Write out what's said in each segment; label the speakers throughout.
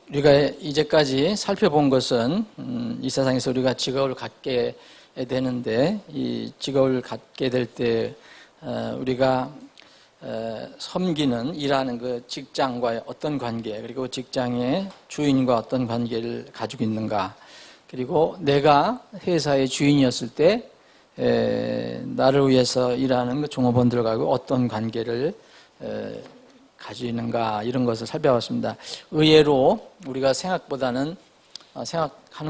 Speaker 1: 우리가 이제까지 살펴본 것은 이 세상에서 우리가 직업을 갖게 되는데 이 직업을 갖게 될 때 우리가 섬기는 일하는 그 직장과의 어떤 관계, 그리고 직장의 주인과 어떤 관계를 가지고 있는가, 그리고 내가 회사의 주인이었을 때 나를 위해서 일하는 그 종업원들과 어떤 관계를 가지고 있는가, 이런 것을 살펴봤습니다. 의외로 우리가 생각하는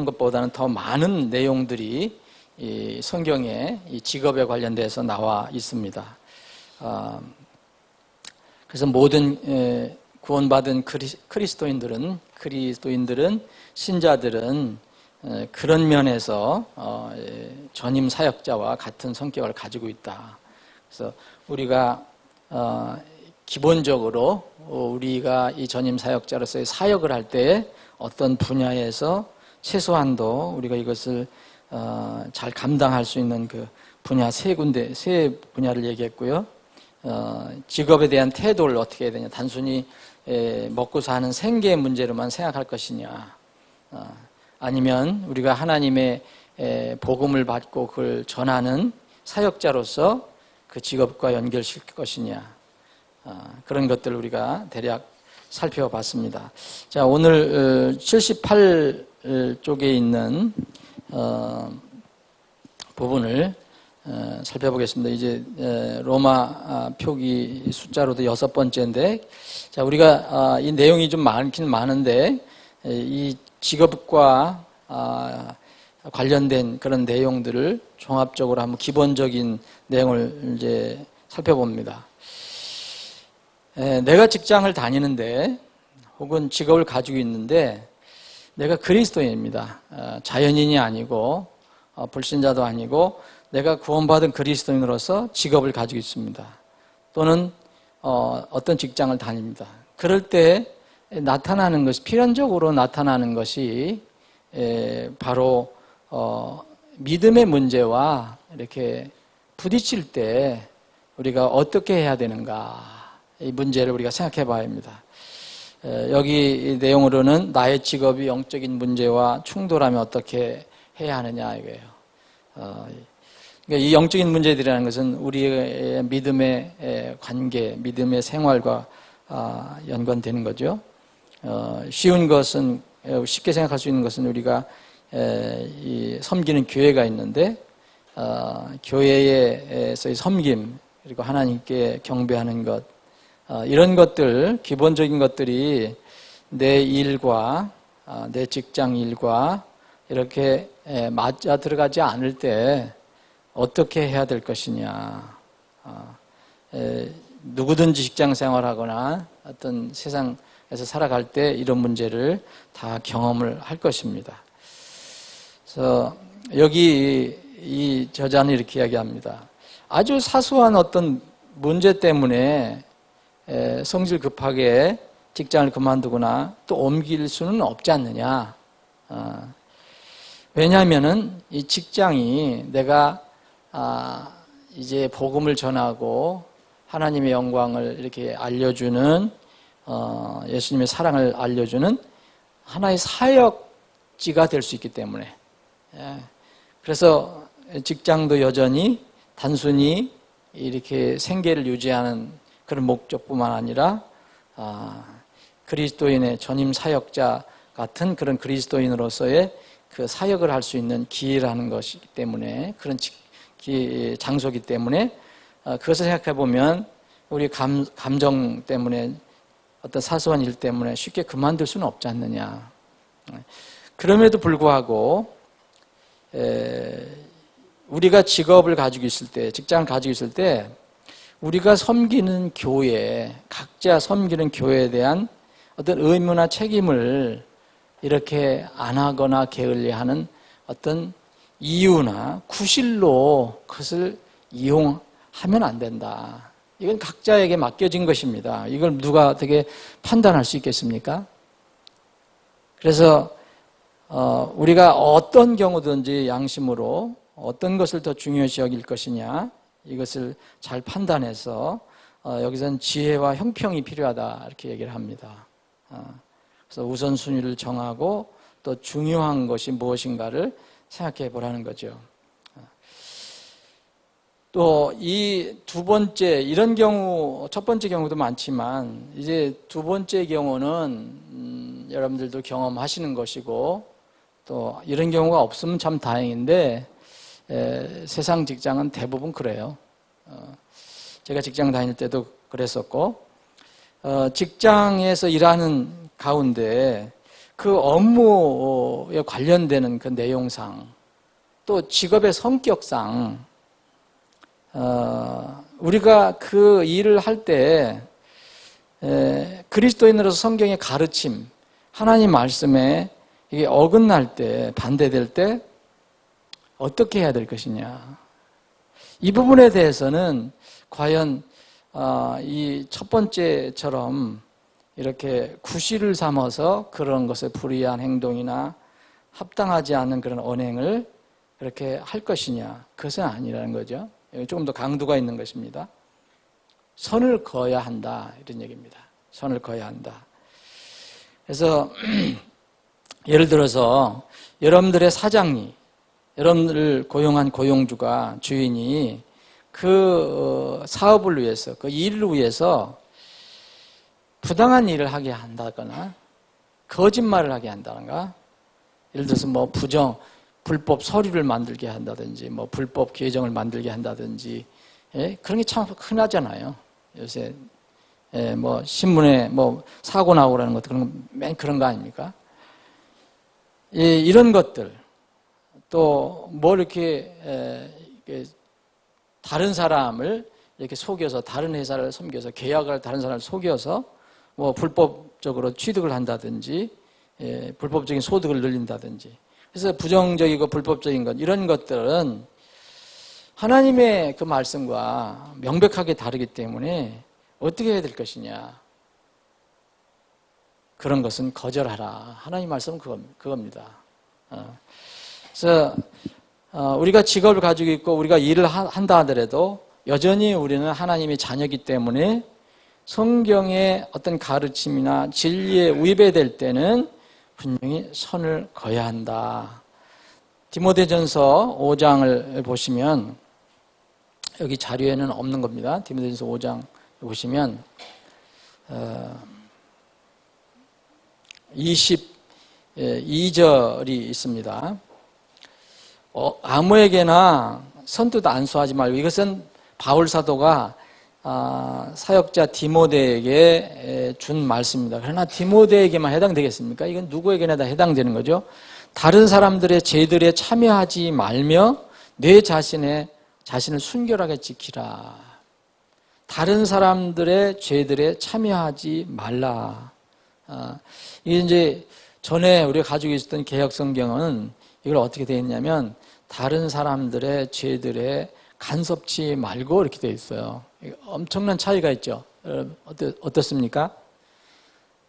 Speaker 1: 것보다는 더 많은 내용들이 이 성경에 이 직업에 관련돼서 나와 있습니다. 그래서 모든 구원받은 그리스도인들은 신자들은 그런 면에서 전임 사역자와 같은 성격을 가지고 있다. 그래서 우리가 기본적으로 우리가 이 전임 사역자로서의 사역을 할 때 어떤 분야에서 최소한도 우리가 이것을 잘 감당할 수 있는 그 분야 세 분야를 얘기했고요. 직업에 대한 태도를 어떻게 해야 되냐. 단순히 먹고 사는 생계 문제로만 생각할 것이냐, 아니면 우리가 하나님의 복음을 받고 그걸 전하는 사역자로서 그 직업과 연결시킬 것이냐, 그런 것들을 우리가 대략 살펴봤습니다. 자, 오늘 78쪽에 있는 부분을 살펴보겠습니다. 이제 로마 표기 숫자로도 6번째인데, 자, 우리가 이 내용이 좀 많긴 많은데 이 직업과 관련된 그런 내용들을 종합적으로 한번 기본적인 내용을 이제 살펴봅니다. 내가 직장을 다니는데 혹은 직업을 가지고 있는데 내가 그리스도인입니다. 자연인이 아니고 불신자도 아니고 내가 구원받은 그리스도인으로서 직업을 가지고 있습니다. 또는 어떤 직장을 다닙니다. 그럴 때 나타나는 것이, 필연적으로 나타나는 것이 바로 믿음의 문제와 이렇게 부딪힐 때 우리가 어떻게 해야 되는가, 이 문제를 우리가 생각해 봐야 합니다. 여기 내용으로는 나의 직업이 영적인 문제와 충돌하면 어떻게 해야 하느냐 이거예요. 그러니까 이 영적인 문제들이라는 것은 우리의 믿음의 관계, 믿음의 생활과 연관되는 거죠. 쉬운 것은, 쉽게 생각할 수 있는 것은 우리가 섬기는 교회가 있는데 교회에서의 섬김, 그리고 하나님께 경배하는 것, 이런 것들, 기본적인 것들이 내 일과 내 직장 일과 이렇게 맞아 들어가지 않을 때 어떻게 해야 될 것이냐. 누구든지 직장 생활하거나 어떤 세상에서 살아갈 때 이런 문제를 다 경험을 할 것입니다. 그래서 여기 이 저자는 이렇게 이야기합니다. 아주 사소한 어떤 문제 때문에 성질 급하게 직장을 그만두거나 또 옮길 수는 없지 않느냐. 왜냐하면은 이 직장이 내가 이제 복음을 전하고 하나님의 영광을 이렇게 알려주는, 예수님의 사랑을 알려주는 하나의 사역지가 될 수 있기 때문에, 그래서 직장도 여전히 단순히 이렇게 생계를 유지하는 그런 목적뿐만 아니라 그리스도인의 전임 사역자 같은 그런 그리스도인으로서의 그 사역을 할 수 있는 기회라는 것이기 때문에, 그런 장소이기 때문에 그것을 생각해 보면 우리 감정 때문에, 어떤 사소한 일 때문에 쉽게 그만둘 수는 없지 않느냐. 그럼에도 불구하고 우리가 직업을 가지고 있을 때, 직장을 가지고 있을 때 우리가 섬기는 교회, 각자 섬기는 교회에 대한 어떤 의무나 책임을 이렇게 안 하거나 게을리하는 어떤 이유나 구실로 그것을 이용하면 안 된다. 이건 각자에게 맡겨진 것입니다. 이걸 누가 어떻게 판단할 수 있겠습니까? 그래서 우리가 어떤 경우든지 양심으로 어떤 것을 더 중요시 여길 것이냐, 이것을 잘 판단해서 여기서는 지혜와 형평이 필요하다 이렇게 얘기를 합니다. 그래서 우선순위를 정하고 또 중요한 것이 무엇인가를 생각해 보라는 거죠. 또 이 두 번째, 이런 경우, 첫 번째 경우도 많지만 이제 두 번째 경우는 여러분들도 경험하시는 것이고 또 이런 경우가 없으면 참 다행인데 세상 직장은 대부분 그래요. 제가 직장 다닐 때도 그랬었고 직장에서 일하는 가운데 그 업무에 관련되는 그 내용상 또 직업의 성격상 우리가 그 일을 할 때 그리스도인으로서 성경의 가르침, 하나님 말씀에 이게 어긋날 때, 반대될 때 어떻게 해야 될 것이냐. 이 부분에 대해서는 과연 이 첫 번째처럼 이렇게 구실을 삼아서 그런 것에 불이한 행동이나 합당하지 않은 그런 언행을 그렇게 할 것이냐. 그것은 아니라는 거죠. 조금 더 강도가 있는 것입니다. 선을 그어야 한다, 이런 얘기입니다. 선을 그어야 한다. 그래서 예를 들어서 여러분들의 사장이, 여러분들을 고용한 고용주가, 주인이 그 사업을 위해서, 그 일을 위해서 부당한 일을 하게 한다거나 거짓말을 하게 한다든가, 예를 들어서 뭐 불법 서류를 만들게 한다든지, 뭐 불법 계정을 만들게 한다든지, 그런 게 참 흔하잖아요. 요새 뭐 신문에 뭐 사고 나고 그러는 것도 그런 거 아닙니까? 이런 것들, 또 뭐 이렇게 다른 사람을 이렇게 속여서, 다른 회사를 섬겨서, 계약을 다른 사람을 속여서 뭐 불법적으로 취득을 한다든지, 불법적인 소득을 늘린다든지. 그래서 부정적이고 불법적인 것, 이런 것들은 하나님의 그 말씀과 명백하게 다르기 때문에 어떻게 해야 될 것이냐. 그런 것은 거절하라. 하나님 말씀은 그겁니다. 그래서 우리가 직업을 가지고 있고 우리가 일을 한다 하더라도 여전히 우리는 하나님의 자녀이기 때문에 성경의 어떤 가르침이나 진리에 위배될 때는 분명히 선을 그어야 한다. 디모데전서 5장을 보시면, 여기 자료에는 없는 겁니다. 디모데전서 5장 보시면 22절이 있습니다. 아무에게나 선뜻 안수하지 말고, 이것은 바울 사도가 사역자 디모데에게 준 말씀입니다. 그러나 디모데에게만 해당되겠습니까? 이건 누구에게나 다 해당되는 거죠. 다른 사람들의 죄들에 참여하지 말며 내 자신을 순결하게 지키라. 다른 사람들의 죄들에 참여하지 말라. 이게 이제 전에 우리가 가지고 있었던 개역 성경은 이걸 어떻게 되어 있냐면 다른 사람들의 죄들에 간섭치 말고 이렇게 되어 있어요. 엄청난 차이가 있죠. 어떻습니까?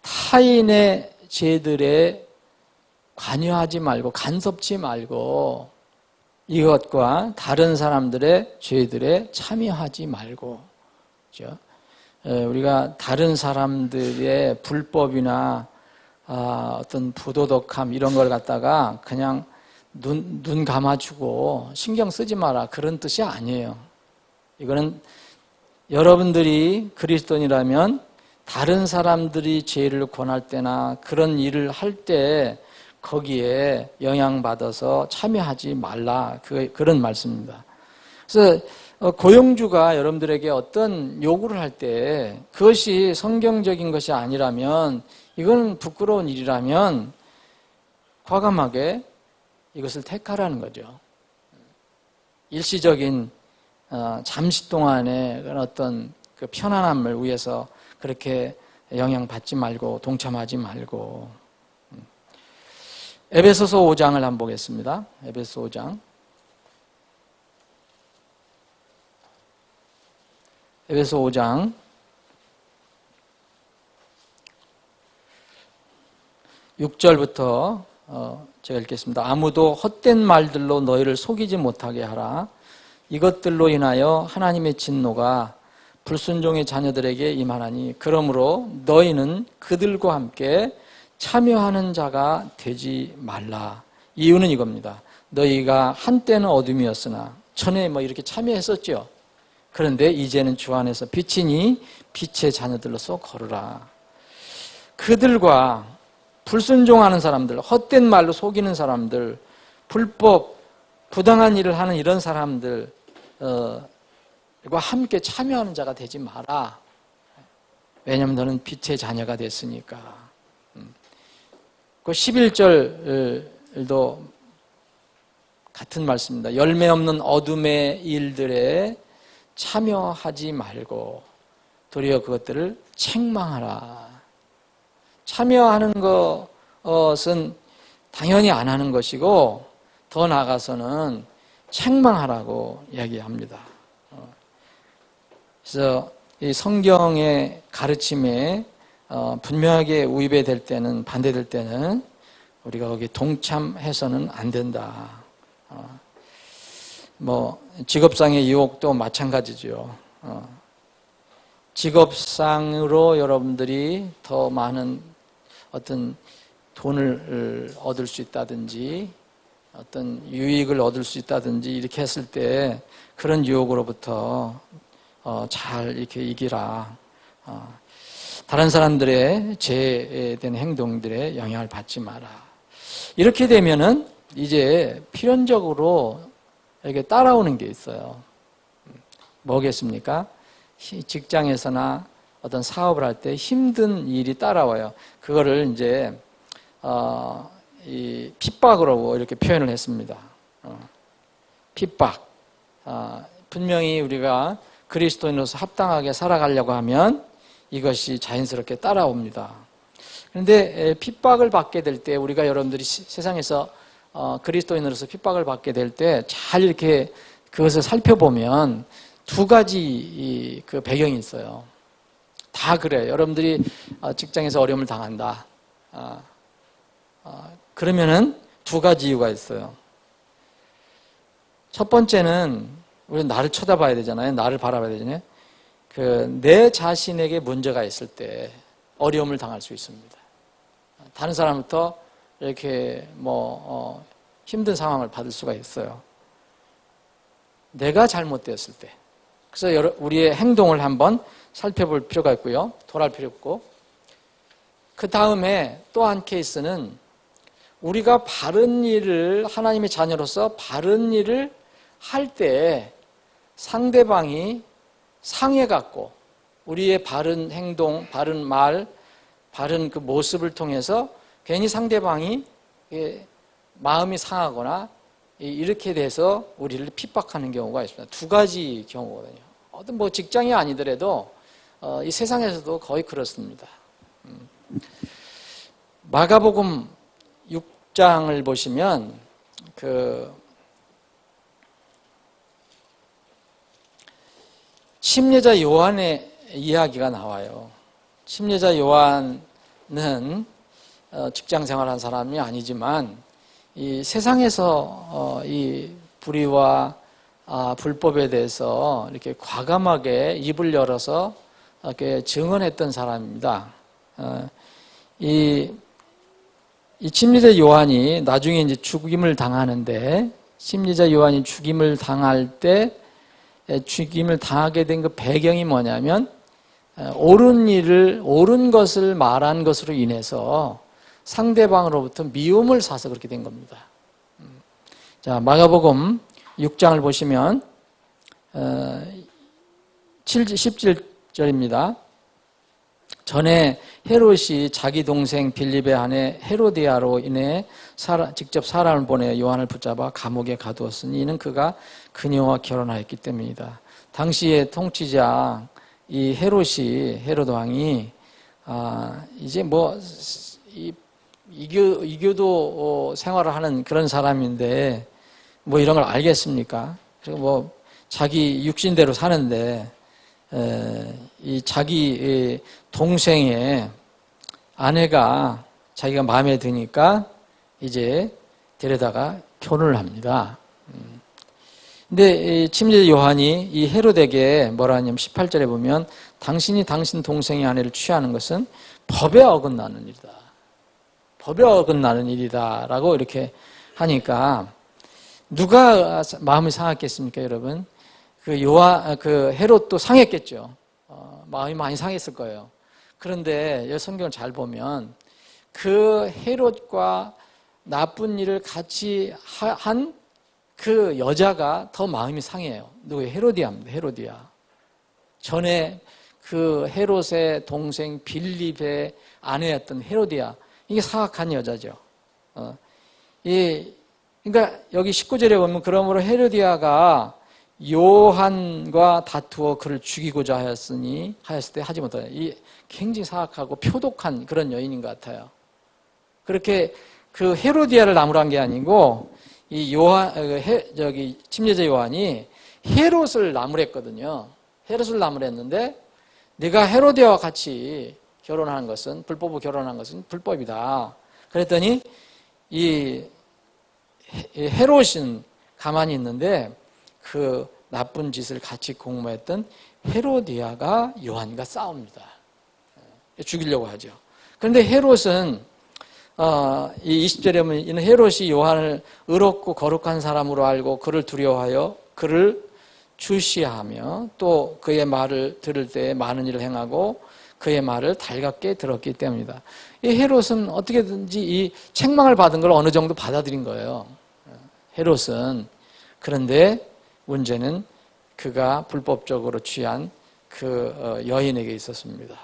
Speaker 1: 타인의 죄들에 관여하지 말고, 간섭치 말고, 이것과 다른 사람들의 죄들에 참여하지 말고, 그렇죠? 우리가 다른 사람들의 불법이나 어떤 부도덕함 이런 걸 갖다가 그냥 눈 감아주고 신경 쓰지 마라, 그런 뜻이 아니에요. 이거는 여러분들이 그리스도인이라면 다른 사람들이 죄를 권할 때나 그런 일을 할 때 거기에 영향받아서 참여하지 말라, 그런 말씀입니다. 그래서 고용주가 여러분들에게 어떤 요구를 할 때 그것이 성경적인 것이 아니라면, 이건 부끄러운 일이라면 과감하게 이것을 택하라는 거죠. 일시적인 잠시 동안의 그런 어떤 그 편안함을 위해서 그렇게 영향받지 말고 동참하지 말고. 에베소서 5장을 한번 보겠습니다. 에베소 5장. 에베소 5장 6절부터 제가 읽겠습니다. 아무도 헛된 말들로 너희를 속이지 못하게 하라. 이것들로 인하여 하나님의 진노가 불순종의 자녀들에게 임하나니, 그러므로 너희는 그들과 함께 참여하는 자가 되지 말라. 이유는 이겁니다. 너희가 한때는 어둠이었으나 전에 뭐 이렇게 참여했었죠. 그런데 이제는 주 안에서 빛이니 빛의 자녀들로서 걸으라. 그들과 불순종하는 사람들, 헛된 말로 속이는 사람들, 불법, 부당한 일을 하는 이런 사람들과 함께 참여하는 자가 되지 마라. 왜냐하면 너는 빛의 자녀가 됐으니까. 그 11절도 같은 말씀입니다. 열매 없는 어둠의 일들에 참여하지 말고 도리어 그것들을 책망하라. 참여하는 것은 당연히 안 하는 것이고 더 나아가서는 책망하라고 이야기합니다. 그래서 이 성경의 가르침에 분명하게 우위배될 때는, 반대될 때는 우리가 거기에 동참해서는 안 된다. 뭐 직업상의 유혹도 마찬가지죠. 직업상으로 여러분들이 더 많은 어떤 돈을 얻을 수 있다든지 어떤 유익을 얻을 수 있다든지 이렇게 했을 때 그런 유혹으로부터 잘 이렇게 이기라. 다른 사람들의 제된 행동들에 영향을 받지 마라. 이렇게 되면은 이제 필연적으로 이렇게 따라오는 게 있어요. 뭐겠습니까? 직장에서나 어떤 사업을 할 때 힘든 일이 따라와요. 그거를 이제 이 핍박으로 이렇게 표현을 했습니다. 핍박. 분명히 우리가 그리스도인으로서 합당하게 살아가려고 하면 이것이 자연스럽게 따라옵니다. 그런데 핍박을 받게 될 때 우리가 여러분들이 세상에서 그리스도인으로서 핍박을 받게 될 때 잘 이렇게 그것을 살펴보면 두 가지 그 배경이 있어요. 다 그래요. 여러분들이 직장에서 어려움을 당한다. 그러면은 두 가지 이유가 있어요. 첫 번째는 우리는 나를 쳐다봐야 되잖아요. 나를 바라봐야 되잖아요. 내 자신에게 문제가 있을 때 어려움을 당할 수 있습니다. 다른 사람부터 이렇게 힘든 상황을 받을 수가 있어요. 내가 잘못되었을 때. 그래서 우리의 행동을 한번 살펴볼 필요가 있고요. 돌아볼 필요 있고. 그 다음에 또 한 케이스는 우리가 바른 일을, 하나님의 자녀로서 바른 일을 할 때 상대방이 상해갖고 우리의 바른 행동, 바른 말, 바른 그 모습을 통해서 괜히 상대방이 마음이 상하거나 이렇게 돼서 우리를 핍박하는 경우가 있습니다. 두 가지 경우거든요. 어떤 직장이 아니더라도 이 세상에서도 거의 그렇습니다. 마가복음 6장을 보시면 침례자 요한의 이야기가 나와요. 침례자 요한은 직장 생활한 사람이 아니지만 이 세상에서 이 불의와 불법에 대해서 이렇게 과감하게 입을 열어서 이렇게 증언했던 사람입니다. 이 침례자 요한이 나중에 이제 죽임을 당하는데, 침례자 요한이 죽임을 당할 때 죽임을 당하게 된 그 배경이 뭐냐면 옳은 것을 말한 것으로 인해서 상대방으로부터 미움을 사서 그렇게 된 겁니다. 자, 마가복음 6장을 보시면 17절입니다. 전에 헤롯이 자기 동생 빌립의 아내 헤로디아로 인해 직접 사람을 보내 요한을 붙잡아 감옥에 가두었으니 이는 그가 그녀와 결혼하였기 때문이다. 당시의 통치자 이 헤롯 왕이 이제 이교도 생활을 하는 그런 사람인데 이런 걸 알겠습니까? 그리고 자기 육신대로 사는데 이 자기 동생의 아내가 자기가 마음에 드니까 이제 데려다가 결혼을 합니다. 근데 침례 요한이 이 헤롯에게 뭐라 하냐면 18절에 보면 당신이 당신 동생의 아내를 취하는 것은 법에 어긋나는 일이다. 법에 어긋나는 일이다라고 이렇게 하니까 누가 마음이 상했겠습니까, 여러분? 그 헤롯도 상했겠죠. 마음이 많이 상했을 거예요. 그런데 이 성경을 잘 보면 그 헤롯과 나쁜 일을 같이 한 그 여자가 더 마음이 상해요. 누구예요? 헤로디아입니다. 헤로디아. 전에 그 헤롯의 동생 빌립의 아내였던 헤로디아. 이게 사악한 여자죠. 그러니까 여기 19절에 보면 그러므로 헤로디아가 요한과 다투어 그를 죽이고자 하였을 때 하지 못하다. 이 굉장히 사악하고 표독한 그런 여인인 것 같아요. 그렇게 그 헤로디아를 나무란 게 아니고 이 침례자 요한이 헤롯을 나무랬거든요. 헤롯을 나무랬는데 네가 헤로디아와 같이 결혼하는 것은 불법으로 결혼한 것은 불법이다. 그랬더니 이 헤롯은 가만히 있는데 그 나쁜 짓을 같이 공모했던 헤로디아가 요한과 싸웁니다. 죽이려고 하죠. 그런데 헤롯은 이 20절에 보면 이는 헤롯이 요한을 의롭고 거룩한 사람으로 알고 그를 두려워하여 그를 주시하며 또 그의 말을 들을 때 많은 일을 행하고 그의 말을 달갑게 들었기 때문이다. 이 헤롯은 어떻게든지 이 책망을 받은 걸 어느 정도 받아들인 거예요. 헤롯은. 그런데 문제는 그가 불법적으로 취한 그 여인에게 있었습니다.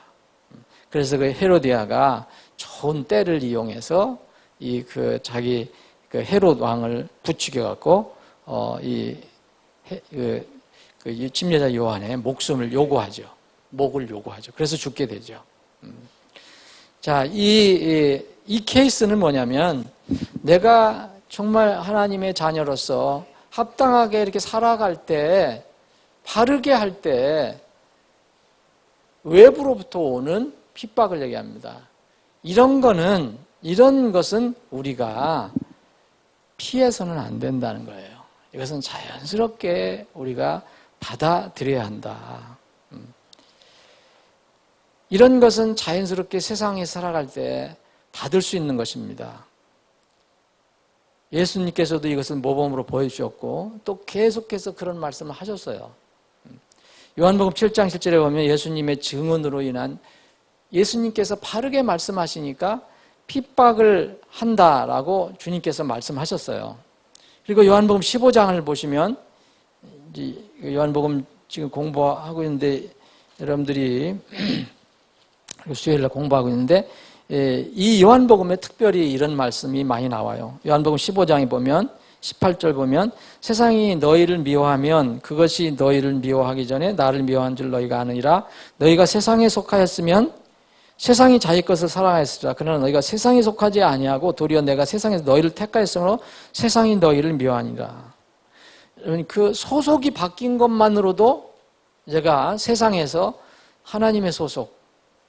Speaker 1: 그래서 그 헤로디아가 좋은 때를 이용해서 자기 그 헤롯 왕을 부추겨 갖고 이 침례자 요한의 목숨을 요구하죠. 목을 요구하죠. 그래서 죽게 되죠. 자, 이 케이스는 뭐냐면 내가 정말 하나님의 자녀로서 합당하게 이렇게 살아갈 때, 바르게 할 때 외부로부터 오는 핍박을 얘기합니다. 이런 것은 우리가 피해서는 안 된다는 거예요. 이것은 자연스럽게 우리가 받아들여야 한다. 이런 것은 자연스럽게 세상에 살아갈 때 받을 수 있는 것입니다. 예수님께서도 이것을 모범으로 보여주셨고 또 계속해서 그런 말씀을 하셨어요. 요한복음 7장 7절에 보면 예수님의 증언으로 인한 예수님께서 바르게 말씀하시니까 핍박을 한다라고 주님께서 말씀하셨어요. 그리고 요한복음 15장을 보시면 요한복음 지금 공부하고 있는데 여러분들이 수요일날 공부하고 있는데 이 요한복음에 특별히 이런 말씀이 많이 나와요. 요한복음 15장에 보면 18절 보면 세상이 너희를 미워하면 그것이 너희를 미워하기 전에 나를 미워한 줄 너희가 아느니라. 너희가 세상에 속하였으면 세상이 자기 것을 사랑하였으리라. 그러나 너희가 세상에 속하지 아니하고 도리어 내가 세상에서 너희를 택하였으므로 세상이 너희를 미워하니라. 그 소속이 바뀐 것만으로도 제가 세상에서 하나님의 소속,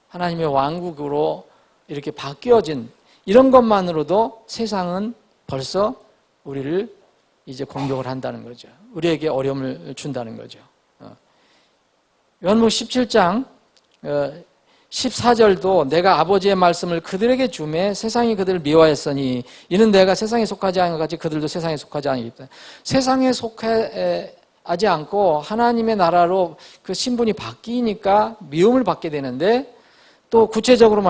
Speaker 1: 하나님의 왕국으로 이렇게 바뀌어진 이런 것만으로도 세상은 벌써 우리를 이제 공격을 한다는 거죠. 우리에게 어려움을 준다는 거죠. 요한복음 17장 14절도 내가 아버지의 말씀을 그들에게 주매 세상이 그들을 미워했으니 이는 내가 세상에 속하지 않은 것 같이 그들도 세상에 속하지 아니기 때문에 세상에 속하지 않고 하나님의 나라로 그 신분이 바뀌니까 미움을 받게 되는데 또 구체적으로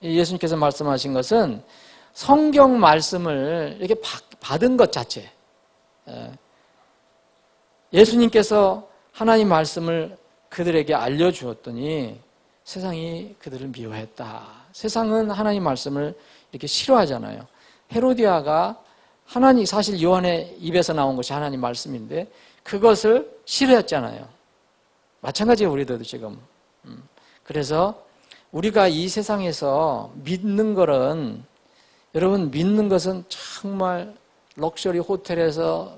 Speaker 1: 예수님께서 말씀하신 것은 성경 말씀을 이렇게 받은 것 자체, 예수님께서 하나님 말씀을 그들에게 알려주었더니 세상이 그들을 미워했다. 세상은 하나님 말씀을 이렇게 싫어하잖아요. 헤로디아가 사실 요한의 입에서 나온 것이 하나님 말씀인데 그것을 싫어했잖아요. 마찬가지예요, 우리들도 지금. 그래서 우리가 이 세상에서 믿는 것은, 여러분, 믿는 것은 정말 럭셔리 호텔에서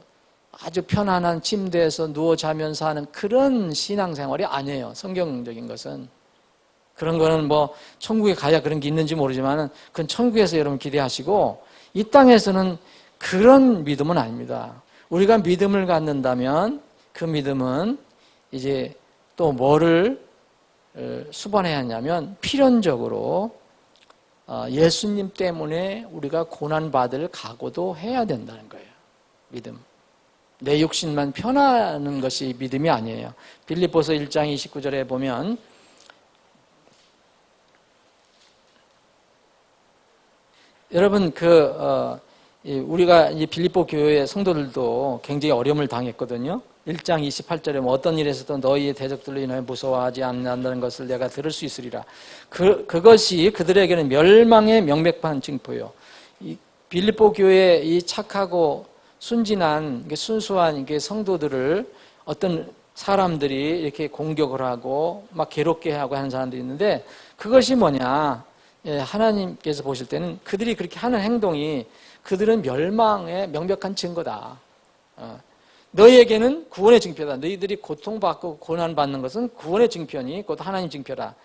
Speaker 1: 아주 편안한 침대에서 누워 자면서 하는 그런 신앙생활이 아니에요. 성경적인 것은. 그런 거는 천국에 가야 그런 게 있는지 모르지만 그건 천국에서 여러분 기대하시고 이 땅에서는 그런 믿음은 아닙니다. 우리가 믿음을 갖는다면 그 믿음은 이제 또 뭐를 수반해야 하냐면 필연적으로 예수님 때문에 우리가 고난받을 각오도 해야 된다는 거예요. 믿음. 내 육신만 편하는 것이 믿음이 아니에요. 빌립보서 1장 29절에 보면 여러분 우리가 이 빌립보 교회 성도들도 굉장히 어려움을 당했거든요. 1장 28절에 어떤 일에서도 너희의 대적들로 인하여 무서워하지 않는다는 것을 내가 들을 수 있으리라. 그것이 그들에게는 멸망의 명백한 징표요. 이 빌립보 교회의 이 착하고 순진한 순수한 성도들을 어떤 사람들이 이렇게 공격을 하고 막 괴롭게 하고 하는 사람들이 있는데 그것이 뭐냐? 하나님께서 보실 때는 그들이 그렇게 하는 행동이 그들은 멸망의 명백한 증거다. 너희에게는 구원의 증표다. 너희들이 고통받고 고난받는 것은 구원의 증표니 곧 하나님 증표다.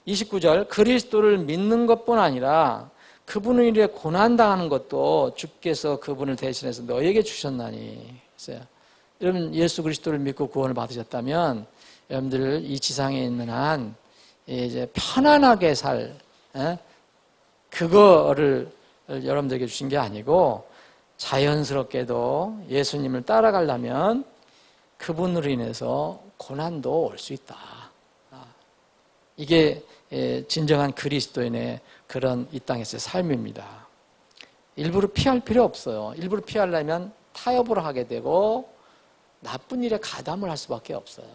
Speaker 1: 29절 그리스도를 믿는 것뿐 아니라 그분을 위해 고난당하는 것도 주께서 그분을 대신해서 너희에게 주셨나니. 여러분 예수 그리스도를 믿고 구원을 받으셨다면 여러분들 이 지상에 있는 한 이제 편안하게 살 그거를 여러분들에게 주신 게 아니고 자연스럽게도 예수님을 따라가려면 그분으로 인해서 고난도 올 수 있다. 이게 진정한 그리스도인의 그런 이 땅에서의 삶입니다. 일부러 피할 필요 없어요. 일부러 피하려면 타협을 하게 되고 나쁜 일에 가담을 할 수밖에 없어요.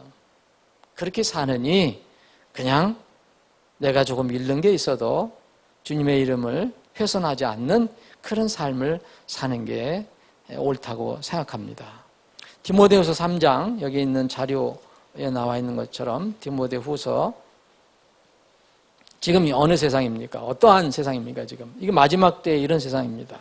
Speaker 1: 그렇게 사느니 그냥 내가 조금 잃는 게 있어도 주님의 이름을 훼손하지 않는 그런 삶을 사는 게 옳다고 생각합니다. 디모데후서 3장 여기 있는 자료에 나와 있는 것처럼 디모데후서 지금 어느 세상입니까? 어떠한 세상입니까? 지금 이게 마지막 때의 이런 세상입니다.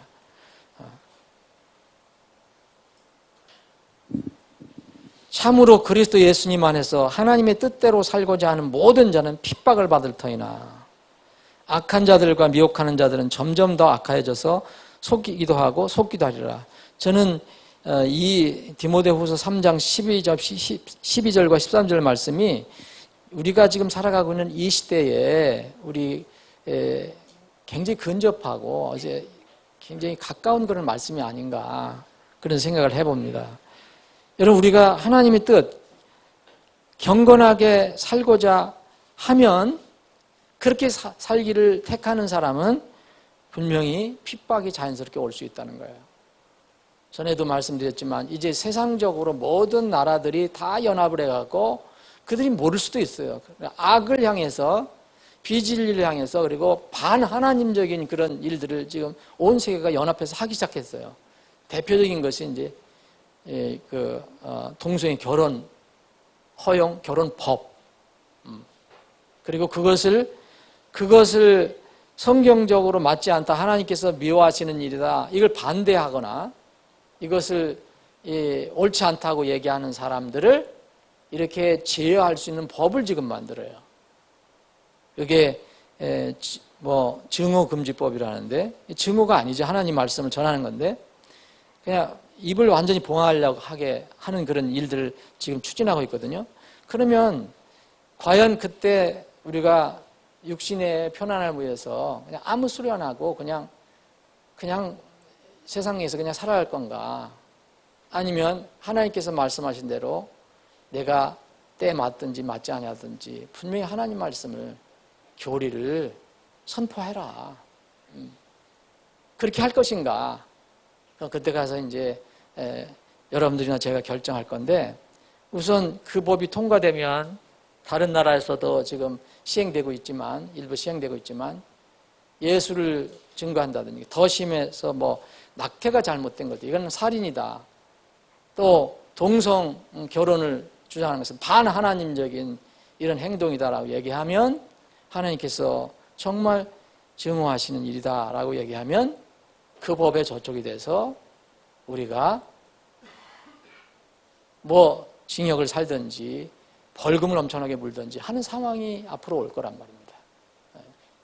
Speaker 1: 참으로 그리스도 예수님 안에서 하나님의 뜻대로 살고자 하는 모든 자는 핍박을 받을 터이나 악한 자들과 미혹하는 자들은 점점 더 악해져서 속이기도 하고 속기도 하리라. 저는 이 디모데후서 3장 12절과 13절 말씀이 우리가 지금 살아가고 있는 이 시대에 우리 굉장히 근접하고 어제 굉장히 가까운 그런 말씀이 아닌가 그런 생각을 해봅니다. 여러분 우리가 하나님의 뜻 경건하게 살고자 하면 그렇게 살기를 택하는 사람은 분명히 핍박이 자연스럽게 올 수 있다는 거예요. 전에도 말씀드렸지만 이제 세상적으로 모든 나라들이 다 연합을 해갖고 그들이 모를 수도 있어요. 악을 향해서 비진리를 향해서 그리고 반하나님적인 그런 일들을 지금 온 세계가 연합해서 하기 시작했어요. 대표적인 것이 이제 동성애 결혼 허용 결혼법 그리고 그것을 성경적으로 맞지 않다 하나님께서 미워하시는 일이다 이걸 반대하거나 이것을 옳지 않다고 얘기하는 사람들을 이렇게 제어할 수 있는 법을 지금 만들어요. 그게 증오금지법이라는데 증오가 아니죠. 하나님 말씀을 전하는 건데 그냥 입을 완전히 봉하려고 하게 하는 그런 일들을 지금 추진하고 있거든요. 그러면 과연 그때 우리가 육신의 편안함을 위해서 그냥 아무 소리 안 하고 그냥 세상에서 그냥 살아갈 건가? 아니면 하나님께서 말씀하신 대로 내가 때 맞든지 맞지 아니하든지 분명히 하나님 말씀을 교리를 선포해라. 그렇게 할 것인가? 그때 가서 이제 여러분들이나 제가 결정할 건데 우선 그 법이 통과되면 다른 나라에서도 지금 시행되고 있지만 일부 시행되고 있지만 예수를 증거한다든지 더 심해서 낙태가 잘못된 것도 이건 살인이다. 또 동성 결혼을 주장하는 것은 반하나님적인 이런 행동이다라고 얘기하면 하나님께서 정말 증오하시는 일이다라고 얘기하면 그 법에 저촉이 돼서 우리가 징역을 살든지 벌금을 엄청나게 물든지 하는 상황이 앞으로 올 거란 말입니다.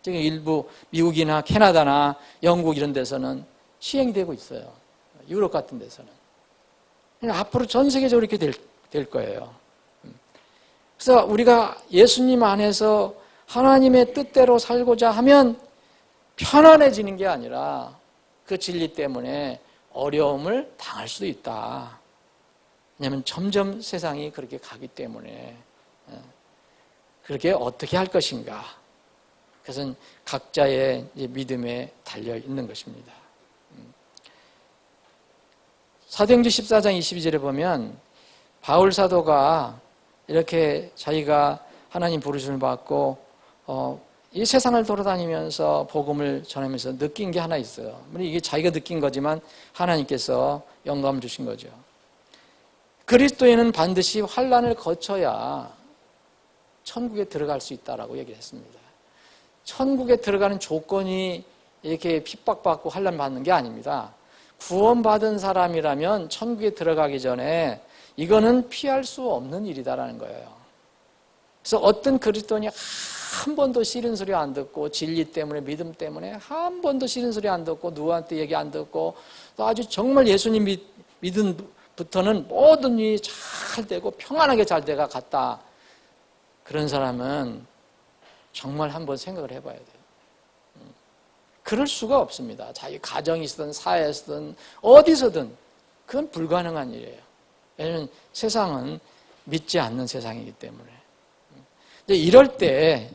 Speaker 1: 지금 일부 미국이나 캐나다나 영국 이런 데서는 시행되고 있어요. 유럽 같은 데서는. 앞으로 전 세계적으로 이렇게 될 거예요. 그래서 우리가 예수님 안에서 하나님의 뜻대로 살고자 하면 편안해지는 게 아니라 그 진리 때문에 어려움을 당할 수도 있다. 왜냐하면 점점 세상이 그렇게 가기 때문에 그렇게 어떻게 할 것인가. 그것은 각자의 믿음에 달려 있는 것입니다. 사도행전 14장 22절에 보면 바울 사도가 이렇게 자기가 하나님 부르심을 받고 이 세상을 돌아다니면서 복음을 전하면서 느낀 게 하나 있어요. 물론 이게 자기가 느낀 거지만 하나님께서 영감을 주신 거죠. 그리스도인은 반드시 환난을 거쳐야 천국에 들어갈 수 있다라고 얘기했습니다. 천국에 들어가는 조건이 이렇게 핍박받고 환난 받는 게 아닙니다. 구원받은 사람이라면 천국에 들어가기 전에 이거는 피할 수 없는 일이다라는 거예요. 그래서 어떤 그리스도인이 한 번도 싫은 소리 안 듣고 진리 때문에 믿음 때문에 한 번도 싫은 소리 안 듣고 누구한테 얘기 안 듣고 또 아주 정말 예수님 믿음부터는 모든 일이 잘 되고 평안하게 잘 돼가 갔다. 그런 사람은 정말 한번 생각을 해봐야 돼요. 그럴 수가 없습니다. 자기 가정이든 사회에서든 어디서든 그건 불가능한 일이에요. 왜냐하면 세상은 믿지 않는 세상이기 때문에. 이럴 때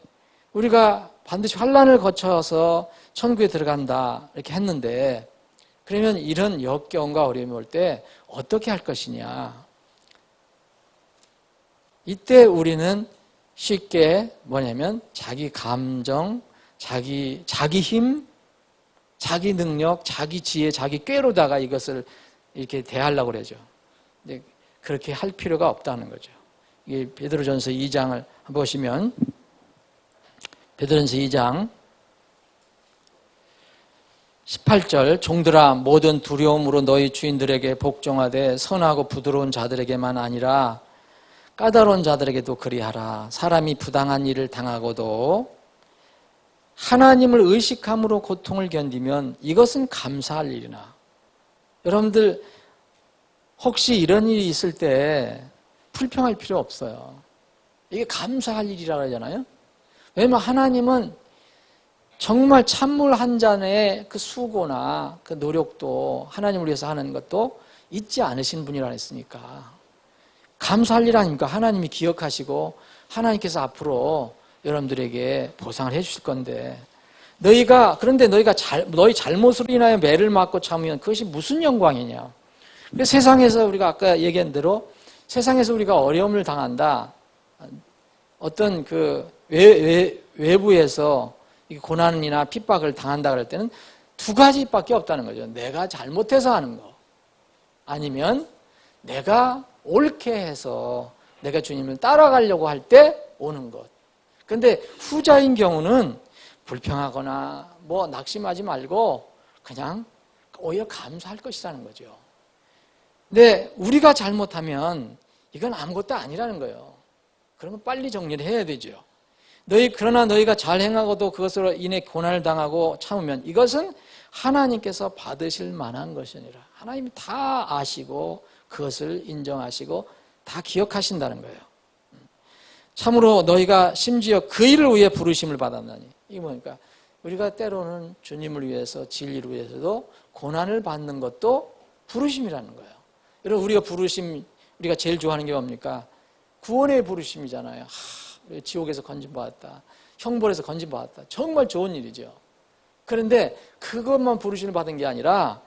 Speaker 1: 우리가 반드시 환난을 거쳐서 천국에 들어간다 이렇게 했는데 그러면 이런 역경과 어려움이 올 때 어떻게 할 것이냐. 이때 우리는 쉽게 뭐냐면 자기 감정, 자기 힘, 자기 능력, 자기 지혜, 자기 꾀로다가 이것을 이렇게 대하려고 그러죠. 근데 그렇게 할 필요가 없다는 거죠. 이게 베드로전서 2장을 한번 보시면 베드로전서 2장 18절 종들아 모든 두려움으로 너희 주인들에게 복종하되 선하고 부드러운 자들에게만 아니라 까다로운 자들에게도 그리하라. 사람이 부당한 일을 당하고도 하나님을 의식함으로 고통을 견디면 이것은 감사할 일이나. 여러분들 혹시 이런 일이 있을 때 불평할 필요 없어요. 이게 감사할 일이라고 하잖아요. 왜냐하면 하나님은 정말 찬물 한 잔의 그 수고나 그 노력도 하나님을 위해서 하는 것도 잊지 않으신 분이라 했으니까 감사할 일 아닙니까? 하나님이 기억하시고 하나님께서 앞으로 여러분들에게 보상을 해주실 건데 그런데 너희 잘못으로 인하여 매를 맞고 참으면 그것이 무슨 영광이냐. 세상에서 우리가 아까 얘기한 대로 세상에서 우리가 어려움을 당한다. 어떤 그 외부에서 고난이나 핍박을 당한다 그럴 때는 두 가지밖에 없다는 거죠. 내가 잘못해서 하는 거. 아니면 내가 옳게 해서 내가 주님을 따라가려고 할 때 오는 것. 근데 후자인 경우는 불평하거나 낙심하지 말고 그냥 오히려 감사할 것이라는 거죠. 근데 우리가 잘못하면 이건 아무것도 아니라는 거예요. 그러면 빨리 정리를 해야 되죠. 그러나 너희가 잘 행하고도 그것으로 인해 고난을 당하고 참으면 이것은 하나님께서 받으실 만한 것이니라. 하나님이 다 아시고 그것을 인정하시고 다 기억하신다는 거예요. 참으로 너희가 심지어 그 일을 위해 부르심을 받았나니. 이게 뭡니까? 우리가 때로는 주님을 위해서 진리를 위해서도 고난을 받는 것도 부르심이라는 거예요. 여러분 우리가 제일 좋아하는 게 뭡니까? 구원의 부르심이잖아요. 지옥에서 건진받았다. 형벌에서 건진받았다. 정말 좋은 일이죠. 그런데 그것만 부르심을 받은 게 아니라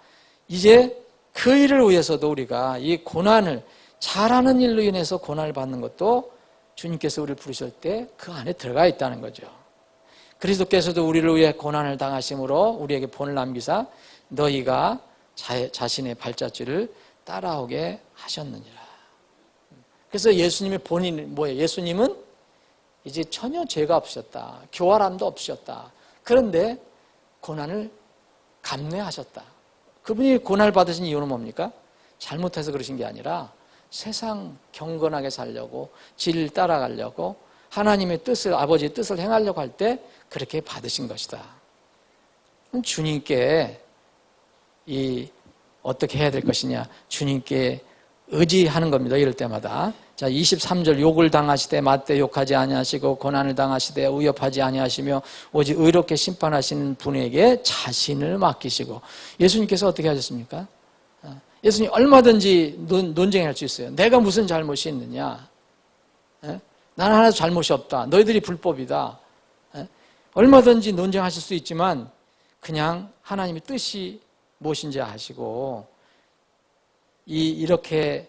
Speaker 1: 이제 그 일을 위해서도 우리가 이 고난을 잘하는 일로 인해서 고난을 받는 것도 주님께서 우리를 부르실 때 그 안에 들어가 있다는 거죠. 그리스도께서도 우리를 위해 고난을 당하심으로 우리에게 본을 남기사 너희가 자신의 발자취를 따라오게 하셨느니라. 그래서 예수님의 본인이 뭐예요? 예수님은 이제 전혀 죄가 없으셨다. 교활함도 없으셨다. 그런데 고난을 감내하셨다. 그분이 고난을 받으신 이유는 뭡니까? 잘못해서 그러신 게 아니라 세상 경건하게 살려고 진리를 따라가려고 하나님의 뜻을 아버지의 뜻을 행하려고 할 때 그렇게 받으신 것이다. 주님께 어떻게 해야 될 것이냐? 주님께 의지하는 겁니다. 이럴 때마다 자, 23절 욕을 당하시되 맞대 욕하지 아니하시고 고난을 당하시되 위협하지 아니하시며 오직 의롭게 심판하시는 분에게 자신을 맡기시고. 예수님께서 어떻게 하셨습니까? 예수님 얼마든지 논쟁할 수 있어요. 내가 무슨 잘못이 있느냐? 나는 하나도 잘못이 없다. 너희들이 불법이다. 얼마든지 논쟁하실 수 있지만 그냥 하나님의 뜻이 무엇인지 아시고 이렇게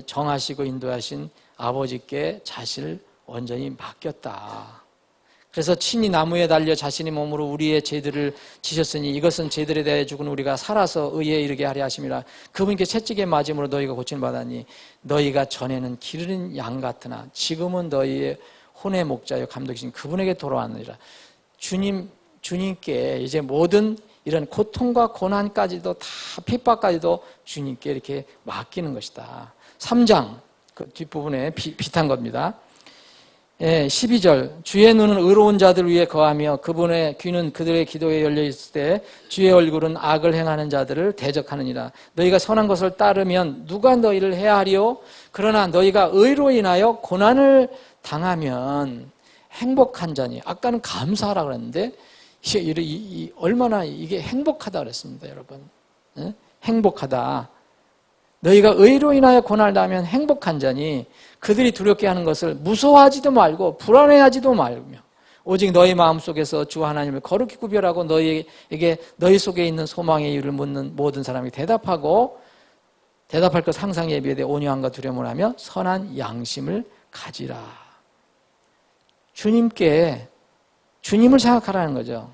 Speaker 1: 정하시고 인도하신 아버지께 자신을 온전히 맡겼다. 그래서 친히 나무에 달려 자신의 몸으로 우리의 죄들을 지셨으니 이것은 죄들에 대해 죽은 우리가 살아서 의에 이르게 하려 하심이라. 그분께 채찍에 맞음으로 너희가 고침을 받았니 너희가 전에는 기르는 양 같으나 지금은 너희의 혼의 목자여 감독이신 그분에게 돌아왔느니라. 주님께 이제 모든 이런 고통과 고난까지도 다 핍박까지도 주님께 이렇게 맡기는 것이다. 3장 그 뒷부분에 비탄 겁니다. 12절 주의 눈은 의로운 자들 위에 거하며 그분의 귀는 그들의 기도에 열려있을 때 주의 얼굴은 악을 행하는 자들을 대적하느니라. 너희가 선한 것을 따르면 누가 너희를 해하리요? 그러나 너희가 의로 인하여 고난을 당하면 행복한 자니. 아까는 감사하라 그랬는데 얼마나 이게 행복하다 그랬습니다, 여러분. 행복하다. 너희가 의로 인하여 고난을 당하면 행복한 자니 그들이 두렵게 하는 것을 무서워하지도 말고 불안해하지도 말며 오직 너희 마음속에서 주 하나님을 거룩히 구별하고 너희에게 너희 속에 있는 소망의 이유를 묻는 모든 사람에게 대답할 것 항상 예비에 대해 온유함과 두려움을 하며 선한 양심을 가지라. 주님을 생각하라는 거죠.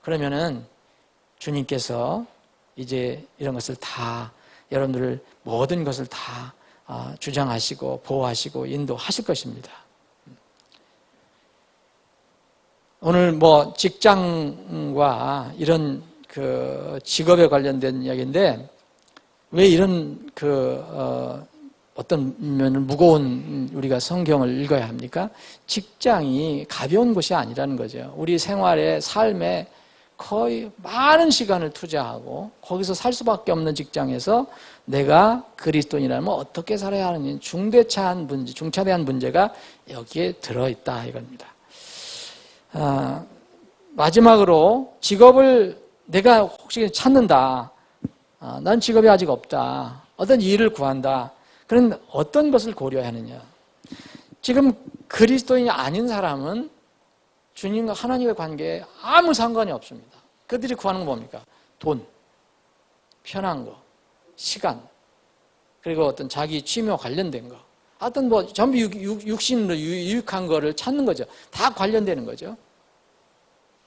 Speaker 1: 그러면은 주님께서 이제 이런 것을 다 여러분들을 모든 것을 다 주장하시고 보호하시고 인도하실 것입니다. 오늘 뭐 직장과 이런 그 직업에 관련된 이야기인데 왜 이런 어떤 면은 무거운 우리가 성경을 읽어야 합니까? 직장이 가벼운 것이 아니라는 거죠. 우리 생활의 삶에 거의 많은 시간을 투자하고 거기서 살 수밖에 없는 직장에서 내가 그리스도인이라면 어떻게 살아야 하느냐 중차대한 문제가 여기에 들어있다 이겁니다. 마지막으로 직업을 내가 혹시 찾는다. 난 직업이 아직 없다. 어떤 일을 구한다. 그런 어떤 것을 고려해야 하느냐. 지금 그리스도인이 아닌 사람은 주님과 하나님의 관계에 아무 상관이 없습니다. 그들이 구하는 건 뭡니까? 돈, 편한 거, 시간, 그리고 어떤 자기 취미와 관련된 거. 어떤 뭐 전부 육신으로 유익한 거를 찾는 거죠. 다 관련되는 거죠.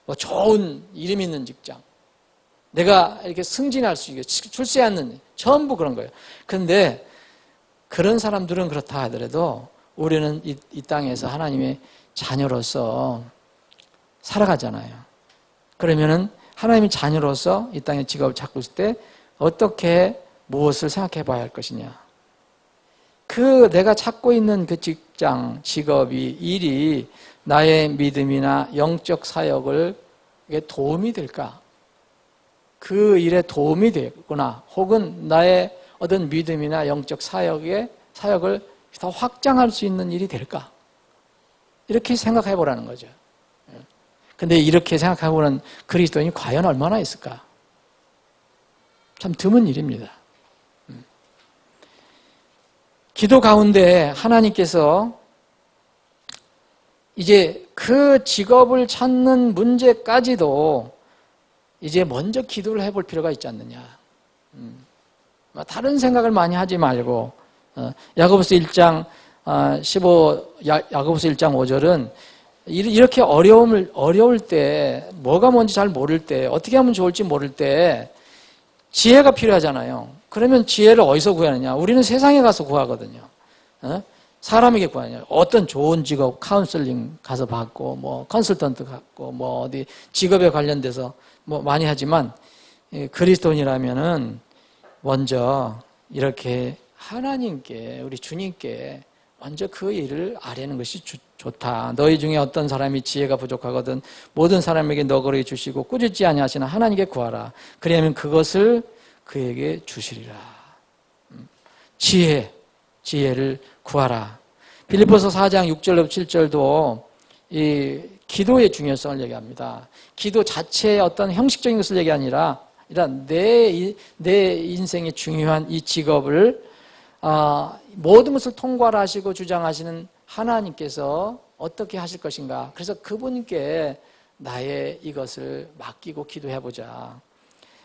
Speaker 1: 뭐 좋은 이름 있는 직장, 내가 이렇게 승진할 수 있게 출세하는 전부 그런 거예요. 그런데 그런 사람들은 그렇다 하더라도 우리는 이 땅에서 하나님의 자녀로서 살아가잖아요. 그러면은 하나님의 자녀로서 이 땅에 직업을 찾고 있을 때 어떻게 무엇을 생각해 봐야 할 것이냐. 내가 찾고 있는 그 직장, 직업이, 일이 나의 믿음이나 영적 사역을 도움이 될까? 그 일에 도움이 되거나 혹은 나의 어떤 믿음이나 영적 사역을 더 확장할 수 있는 일이 될까? 이렇게 생각해 보라는 거죠. 근데 이렇게 생각하고는 그리스도인이 과연 얼마나 있을까? 참 드문 일입니다. 기도 가운데 하나님께서 이제 그 직업을 찾는 문제까지도 이제 먼저 기도를 해볼 필요가 있지 않느냐. 다른 생각을 많이 하지 말고 야고보서 1장 야고보서 1장 5절은 이렇게 어려울 때 뭐가 뭔지 잘 모를 때 어떻게 하면 좋을지 모를 때 지혜가 필요하잖아요. 그러면 지혜를 어디서 구하느냐? 우리는 세상에 가서 구하거든요. 사람에게 구하냐? 어떤 좋은 직업 카운슬링 가서 받고 뭐 컨설턴트 갖고 뭐 어디 직업에 관련돼서 뭐 많이 하지만 그리스도인이라면은 먼저 이렇게 하나님께 우리 주님께 먼저 그 일을 아뢰는 것이 좋다. 너희 중에 어떤 사람이 지혜가 부족하거든 모든 사람에게 너그러이 주시고 꾸짖지 아니하시나 하나님께 구하라. 그리하면 그것을 그에게 주시리라. 지혜, 지혜를 구하라. 빌립보서 4장 6절로 7절도 이 기도의 중요성을 얘기합니다. 기도 자체의 어떤 형식적인 것을 얘기 아니라 내 인생의 중요한 이 직업을 모든 것을 통괄하시고 주장하시는 하나님께서 어떻게 하실 것인가. 그래서 그분께 나의 이것을 맡기고 기도해보자.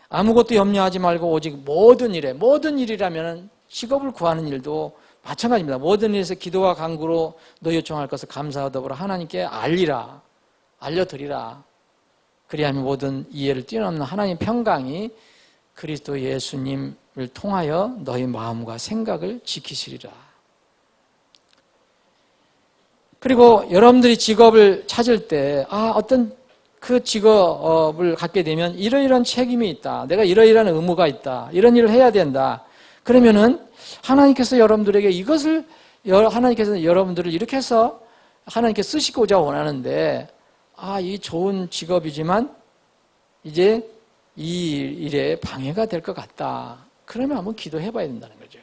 Speaker 1: 아무것도 염려하지 말고 오직 모든 일이라면 직업을 구하는 일도 마찬가지입니다. 모든 일에서 기도와 간구로 너 요청할 것을 감사하더불어 하나님께 알려드리라. 그리하면 모든 이해를 뛰어넘는 하나님의 평강이 그리스도 예수님을 통하여 너희 마음과 생각을 지키시리라. 그리고 여러분들이 직업을 찾을 때 어떤 그 직업을 갖게 되면 이러이러한 책임이 있다. 내가 이러이러한 의무가 있다. 이런 일을 해야 된다. 그러면은 하나님께서 여러분들에게 하나님께서 여러분들을 이렇게 해서 하나님께 쓰시고자 원하는데 이 좋은 직업이지만 이제 이 일에 방해가 될 것 같다. 그러면 한번 기도해 봐야 된다는 거죠.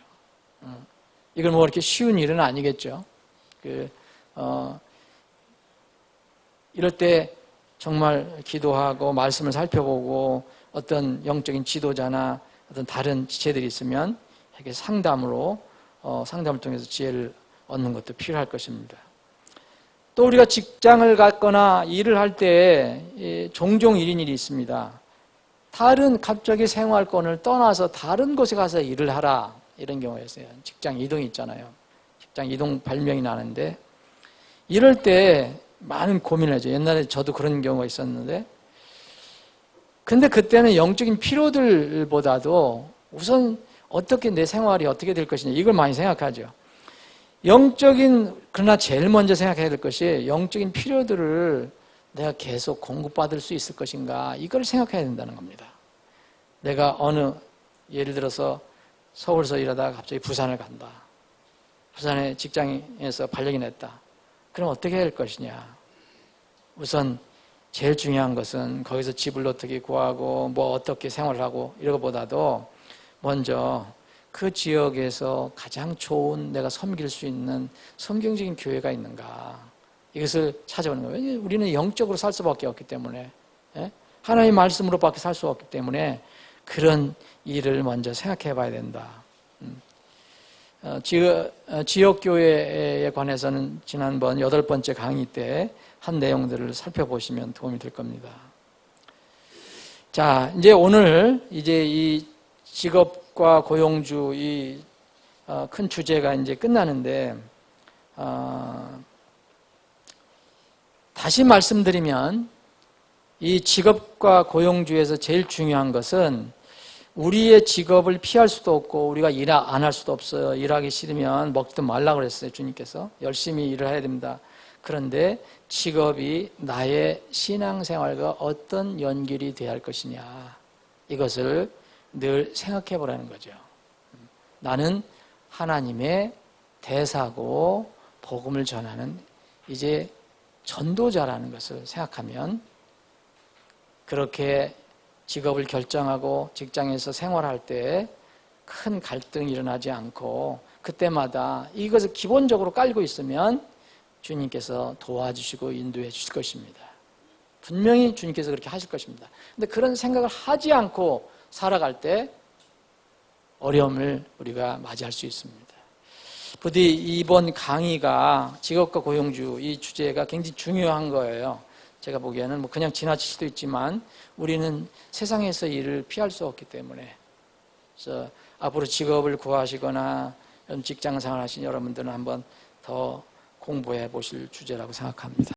Speaker 1: 이건 뭐 이렇게 쉬운 일은 아니겠죠. 이럴 때 정말 기도하고 말씀을 살펴보고 어떤 영적인 지도자나 어떤 다른 지체들이 있으면 이렇게 상담을 통해서 지혜를 얻는 것도 필요할 것입니다. 또 우리가 직장을 갖거나 일을 할 때 종종 이런 일이 있습니다. 갑자기 생활권을 떠나서 다른 곳에 가서 일을 하라. 이런 경우가 있어요. 직장 이동이 있잖아요. 직장 이동 발명이 나는데 이럴 때 많은 고민을 하죠. 옛날에 저도 그런 경우가 있었는데 근데 그때는 영적인 필요들보다도 우선 어떻게 내 생활이 어떻게 될 것이냐 이걸 많이 생각하죠. 그러나 제일 먼저 생각해야 될 것이 영적인 필요들을 내가 계속 공급받을 수 있을 것인가 이걸 생각해야 된다는 겁니다. 내가 예를 들어서 서울서 일하다가 갑자기 부산을 간다. 부산에 직장에서 발령이 냈다. 그럼 어떻게 할 것이냐. 우선 제일 중요한 것은 거기서 집을 어떻게 구하고 어떻게 생활을 하고 이런 것보다도 먼저 그 지역에서 가장 좋은 내가 섬길 수 있는 성경적인 교회가 있는가 이것을 찾아오는 거예요. 왜냐하면 우리는 영적으로 살 수밖에 없기 때문에 하나님의 말씀으로밖에 살 수 없기 때문에 그런 일을 먼저 생각해 봐야 된다. 지역교회에 관해서는 지난번 8번째 강의 때 한 내용들을 살펴보시면 도움이 될 겁니다. 자, 이제 오늘 이 직업과 고용주 이 큰 주제가 이제 끝나는데 다시 말씀드리면 이 직업과 고용주에서 제일 중요한 것은 우리의 직업을 피할 수도 없고 우리가 일 안 할 수도 없어요. 일하기 싫으면 먹든 말라고 그랬어요. 주님께서. 열심히 일을 해야 됩니다. 그런데 직업이 나의 신앙생활과 어떤 연결이 되어야 할 것이냐 이것을 늘 생각해 보라는 거죠. 나는 하나님의 대사고 복음을 전하는 이제 전도자라는 것을 생각하면 그렇게 직업을 결정하고 직장에서 생활할 때 큰 갈등이 일어나지 않고 그때마다 이것을 기본적으로 깔고 있으면 주님께서 도와주시고 인도해 주실 것입니다. 분명히 주님께서 그렇게 하실 것입니다. 그런데 그런 생각을 하지 않고 살아갈 때 어려움을 우리가 맞이할 수 있습니다. 부디 이번 강의가 직업과 고용주 이 주제가 굉장히 중요한 거예요. 제가 보기에는 그냥 지나칠 수도 있지만 우리는 세상에서 일을 피할 수 없기 때문에 그래서 앞으로 직업을 구하시거나 직장 생활 하신 여러분들은 한번 더 공부해 보실 주제라고 생각합니다.